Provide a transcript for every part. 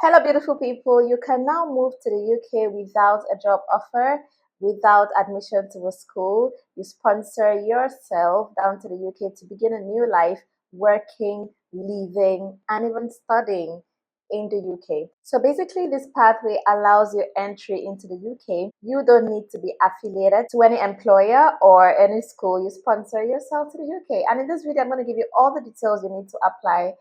Hello, beautiful people. You can now move to the UK without a job offer, without admission to a school. You sponsor yourself down to the UK to begin a new life, working, living, and even studying in the UK. So basically, this pathway allows you entry into the UK. You don't need to be affiliated to any employer or any school. You sponsor yourself to the UK. And in this video, I'm going to give you all the details you need to apply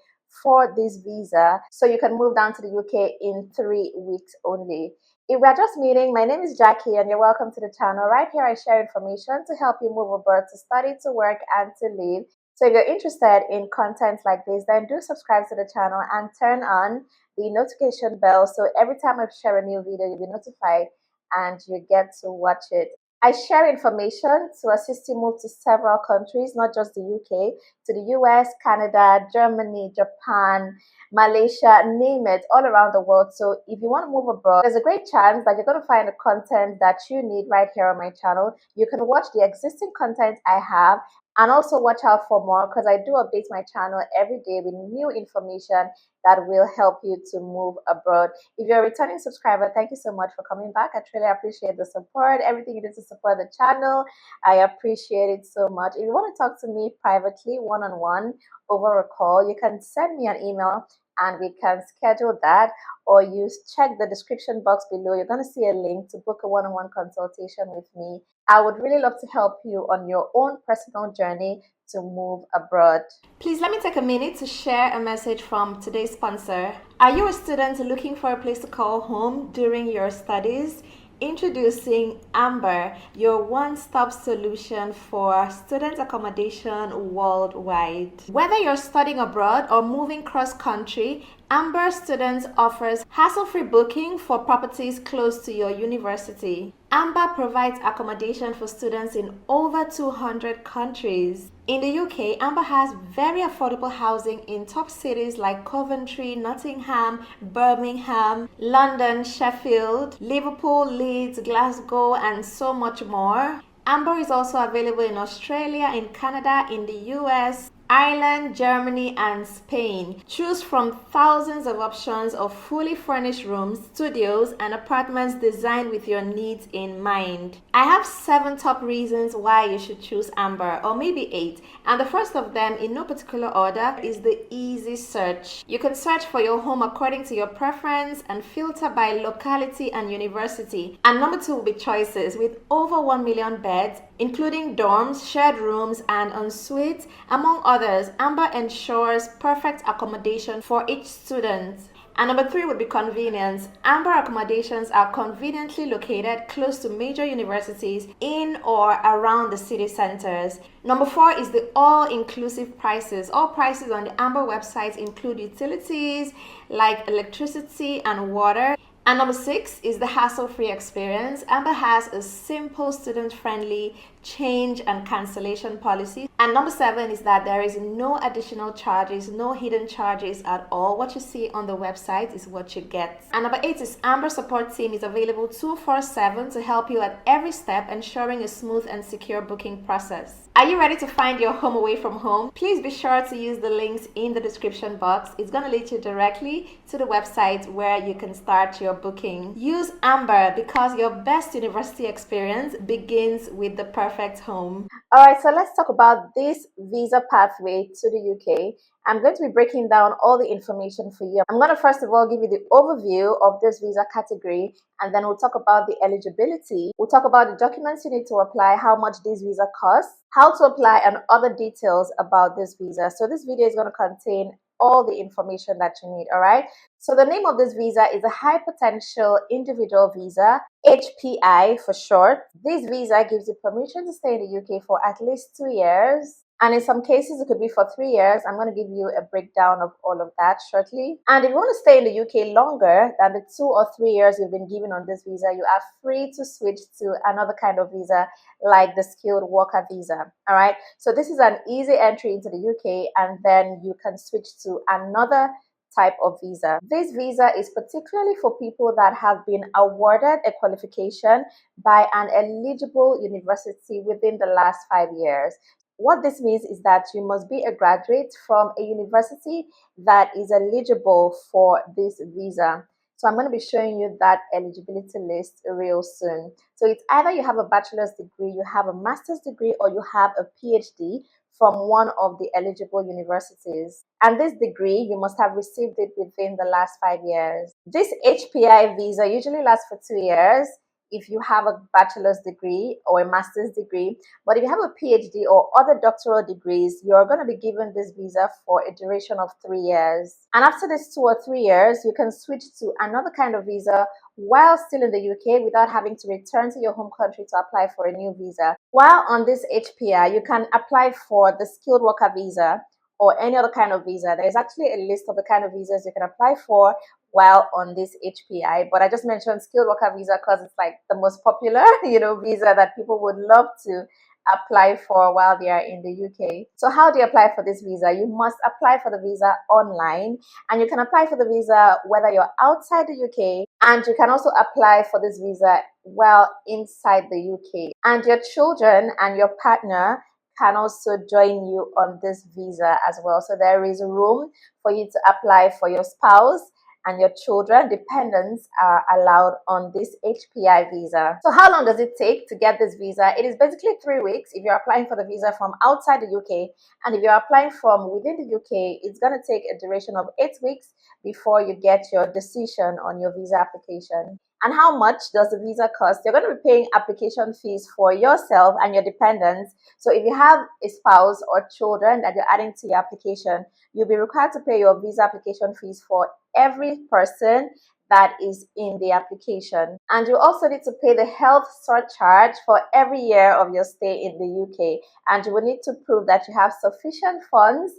for this visa so you can move down to the UK in 3 weeks only. If we're just meeting, my name is Jackie and you're welcome to the channel. Right here, I share information to help you move abroad to study, to work, and to live. So if you're interested in content like this, then do subscribe to the channel and turn on the notification bell so every time I share a new video, you'll be notified and you get to watch it. I share information to assist you move to several countries, not just the UK, to the US, Canada, Germany, Japan, Malaysia, name it, all around the world. So if you want to move abroad, there's a great chance that you're going to find the content that you need right here on my channel. You can watch the existing content I have and also watch out for more because I do update my channel every day with new information that will help you to move abroad. If you're a returning subscriber, thank you so much for coming back. I truly appreciate the support, everything you do to support the channel. I appreciate it so much. If you want to talk to me privately, one-on-one, over a call, you can send me an email and we can schedule that, or use check the description box below. You're going to see a link to book a one-on-one consultation with me. I would really love to help you on your own personal journey to move abroad. Please let me take a minute to share a message from today's sponsor. Are you a student looking for a place to call home during your studies? Introducing Amber, your one-stop solution for student accommodation worldwide. Whether you're studying abroad or moving cross-country, Amber Students offers hassle-free booking for properties close to your university. Amber provides accommodation for students in over 200 countries. In the UK, Amber has very affordable housing in top cities like Coventry, Nottingham, Birmingham, London, Sheffield, Liverpool, Leeds, Glasgow, and so much more. Amber is also available in Australia, in Canada, in the US, Ireland, Germany, and Spain. Choose from thousands of options of fully furnished rooms, studios, and apartments designed with your needs in mind. I have 7 top reasons why you should choose Amber, or maybe 8. And the first of them, in no particular order, is the easy search. You can search for your home according to your preference and filter by locality and university. And number 2 will be choices. With over 1 million beds, including dorms, shared rooms, and en-suites, among others, Amber ensures perfect accommodation for each student. And number 3 would be convenience. Amber accommodations are conveniently located close to major universities in or around the city centers. Number 4 is the all-inclusive prices. All prices on the Amber website include utilities like electricity and water. And number 6 is the hassle-free experience. Amber has a simple, student-friendly change and cancellation policy. And number 7 is that there is no additional charges, no hidden charges at all. What you see on the website is what you get. And number 8 is Amber support team is available 24/7 to help you at every step, ensuring a smooth and secure booking process. Are you ready to find your home away from home? Please be sure to use the links in the description box. It's going to lead you directly to the website where you can start your booking. Use Amber because your best university experience begins with the perfect home. All right, so let's talk about this visa pathway to the UK. I'm going to be breaking down all the information for you. I'm going to first of all give you the overview of this visa category, and then we'll talk about the eligibility. We'll talk about the documents you need to apply, how much this visa costs, how to apply, and other details about this visa. So this video is going to contain all the information that you need. All right, so the name of this visa is a high potential individual visa, HPI for short. This visa gives you permission to stay in the UK for at least 2 years, and in some cases it could be for 3 years. I'm going to give you a breakdown of all of that shortly. And if you want to stay in the UK longer than the 2 or 3 years you've been given on this visa, you are free to switch to another kind of visa like the skilled worker visa. All right, so this is an easy entry into the UK, and then you can switch to another type of visa. This visa is particularly for people that have been awarded a qualification by an eligible university within the last 5 years. What this means is that you must be a graduate from a university that is eligible for this visa. So I'm going to be showing you that eligibility list real soon. So it's either you have a bachelor's degree, you have a master's degree, or you have a PhD from one of the eligible universities. And this degree, you must have received it within the last 5 years. This HPI visa usually lasts for 2 years if you have a bachelor's degree or a master's degree. But if you have a PhD or other doctoral degrees, you're going to be given this visa for a duration of 3 years. And after these 2 or 3 years, you can switch to another kind of visa while still in the UK without having to return to your home country to apply for a new visa. While on this HPI, you can apply for the skilled worker visa or any other kind of visa. There's actually a list of the kind of visas you can apply for while on this HPI, but I just mentioned skilled worker visa because it's like the most popular, visa that people would love to apply for while they are in the UK. So how do you apply for this visa? You must apply for the visa online, and you can apply for the visa whether you're outside the UK, and you can also apply for this visa while inside the UK. And your children and your partner can also join you on this visa as well. So there is room for you to apply for your spouse, and your children, dependents, are allowed on this HPI visa. So how long does it take to get this visa? It is basically 3 weeks if you're applying for the visa from outside the UK. And if you're applying from within the UK, it's going to take a duration of 8 weeks before you get your decision on your visa application. And how much does the visa cost? You're going to be paying application fees for yourself and your dependents. So if you have a spouse or children that you're adding to your application, you'll be required to pay your visa application fees for every person that is in the application. And you also need to pay the health surcharge for every year of your stay in the UK. And you will need to prove that you have sufficient funds,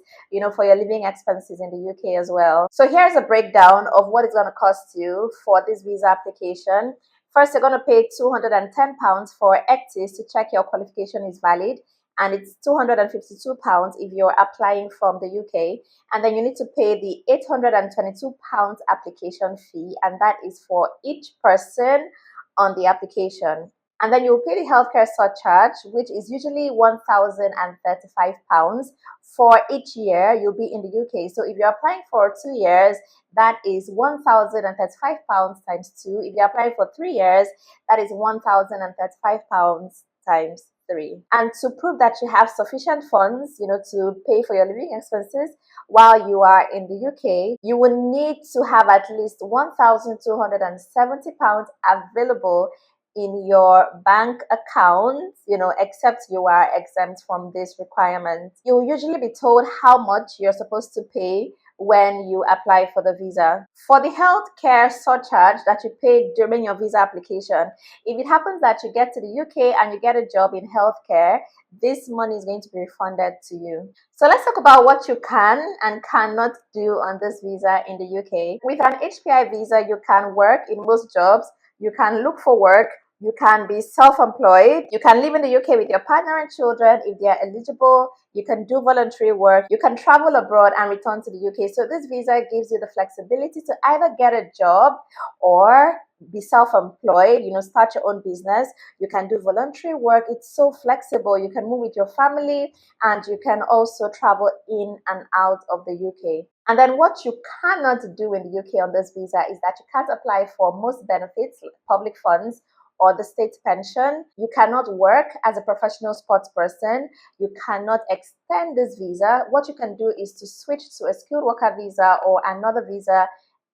for your living expenses in the UK as well. So here's a breakdown of what it's going to cost you for this visa application. First, you're going to pay £210 for ECTIS to check your qualification is valid. And it's £252 if you're applying from the UK. And then you need to pay the £822 application fee, and that is for each person on the application. And then you'll pay the healthcare surcharge, which is usually £1,035 for each year you'll be in the UK. So if you're applying for 2 years, that is £1,035 times 2. If you're applying for 3 years, that is £1,035 times 3. And to prove that you have sufficient funds, to pay for your living expenses while you are in the UK, you will need to have at least £1,270 available in your bank account, except you are exempt from this requirement. You will usually be told how much you're supposed to pay when you apply for the visa. For the healthcare surcharge that you paid during your visa application, if it happens that you get to the UK and you get a job in healthcare, this money is going to be refunded to you. So let's talk about what you can and cannot do on this visa in the UK. With an HPI visa, you can work in most jobs, you can look for work, you can be self-employed, you can live in the UK with your partner and children if they are eligible, you can do voluntary work, you can travel abroad and return to the UK. So this visa gives you the flexibility to either get a job or be self-employed, start your own business. You can do voluntary work. It's so flexible. You can move with your family, and you can also travel in and out of the UK. And then what you cannot do in the UK on this visa is that you can't apply for most benefits, public funds, or the state pension. You cannot work as a professional sports person. You cannot extend this visa. What you can do is to switch to a skilled worker visa or another visa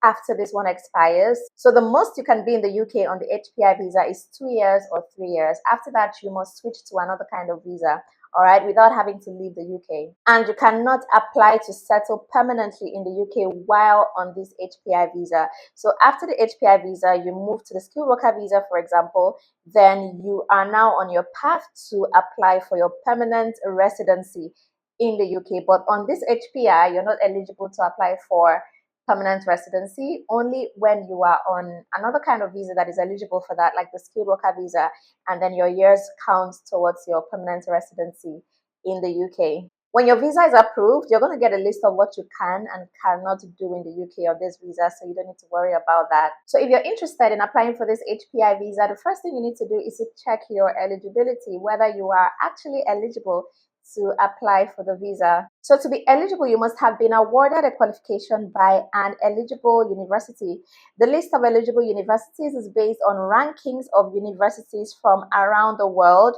after this one expires. So the most you can be in the UK on the HPI visa is 2 years or 3 years. After that, you must switch to another kind of visa, all right, without having to leave the UK. And you cannot apply to settle permanently in the UK while on this HPI visa. So after the HPI visa, you move to the skilled worker visa, for example, then you are now on your path to apply for your permanent residency in the UK. But on this HPI, you're not eligible to apply for permanent residency only when you are on another kind of visa that is eligible for that, like the skilled worker visa, and then your years count towards your permanent residency in the UK. When your visa is approved, you're going to get a list of what you can and cannot do in the UK on this visa, so you don't need to worry about that. So if you're interested in applying for this HPI visa, the first thing you need to do is to check your eligibility, whether you are actually eligible to apply for the visa. So to be eligible, you must have been awarded a qualification by an eligible university. The list of eligible universities is based on rankings of universities from around the world.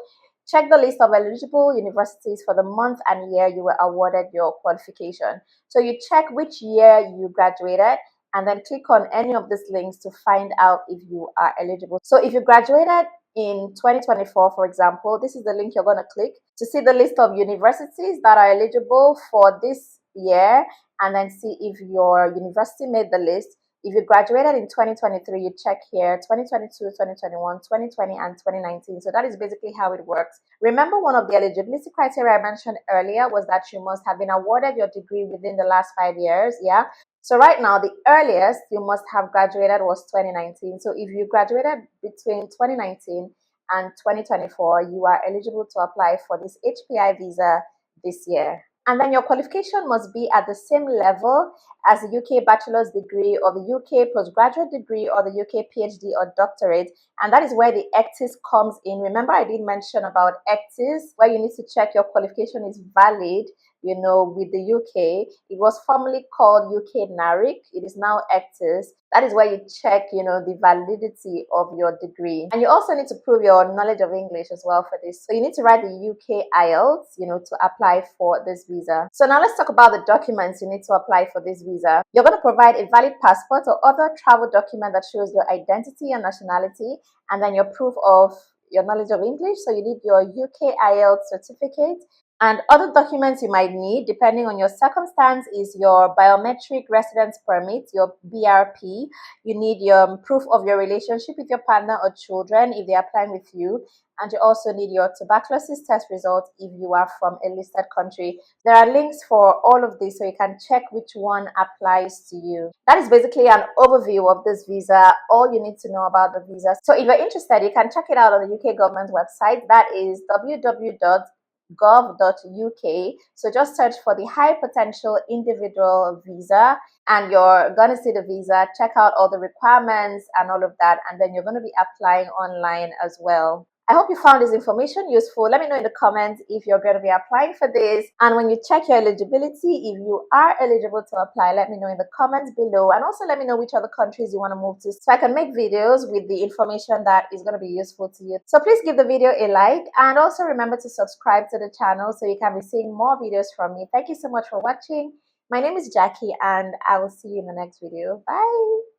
Check the list of eligible universities for the month and year you were awarded your qualification. So you check which year you graduated and then click on any of these links to find out if you are eligible. So if you graduated in 2024, for example, this is the link you're going to click to see the list of universities that are eligible for this year and then see if your university made the list. If you graduated in 2023, you check here 2022, 2021, 2020, and 2019. So that is basically how it works. Remember, one of the eligibility criteria I mentioned earlier was that you must have been awarded your degree within the last 5 years. Yeah. So right now, the earliest you must have graduated was 2019. So if you graduated between 2019 and 2024, you are eligible to apply for this HPI visa this year. And then your qualification must be at the same level as the UK bachelor's degree or the UK postgraduate degree or the UK PhD or doctorate. And that is where the ECTIS comes in. Remember, I did mention about ECTIS, where you need to check your qualification is valid, with the UK. It was formerly called UK NARIC. It is now ECTIS. That is where you check, the validity of your degree. And you also need to prove your knowledge of English as well for this. So you need to write the UK IELTS, to apply for this visa. So now let's talk about the documents you need to apply for this visa. You're going to provide a valid passport or other travel document that shows your identity and nationality, and then your proof of your knowledge of English. So you need your UK IELTS certificate. And other documents you might need, depending on your circumstance, is your biometric residence permit, your BRP. You need your proof of your relationship with your partner or children if they are applying with you. And you also need your tuberculosis test results if you are from a listed country. There are links for all of this so you can check which one applies to you. That is basically an overview of this visa, all you need to know about the visa. So if you're interested, you can check it out on the UK government website. That is www.gov.uk. So just search for the high potential individual visa and you're going to see the visa, check out all the requirements and all of that, and then you're going to be applying online as well. I hope you found this information useful. Let me know in the comments if you're going to be applying for this. And when you check your eligibility, if you are eligible to apply, let me know in the comments below. And also let me know which other countries you want to move to so I can make videos with the information that is going to be useful to you. So please give the video a like and also remember to subscribe to the channel so you can be seeing more videos from me. Thank you so much for watching. My name is Jackie and I will see you in the next video. Bye.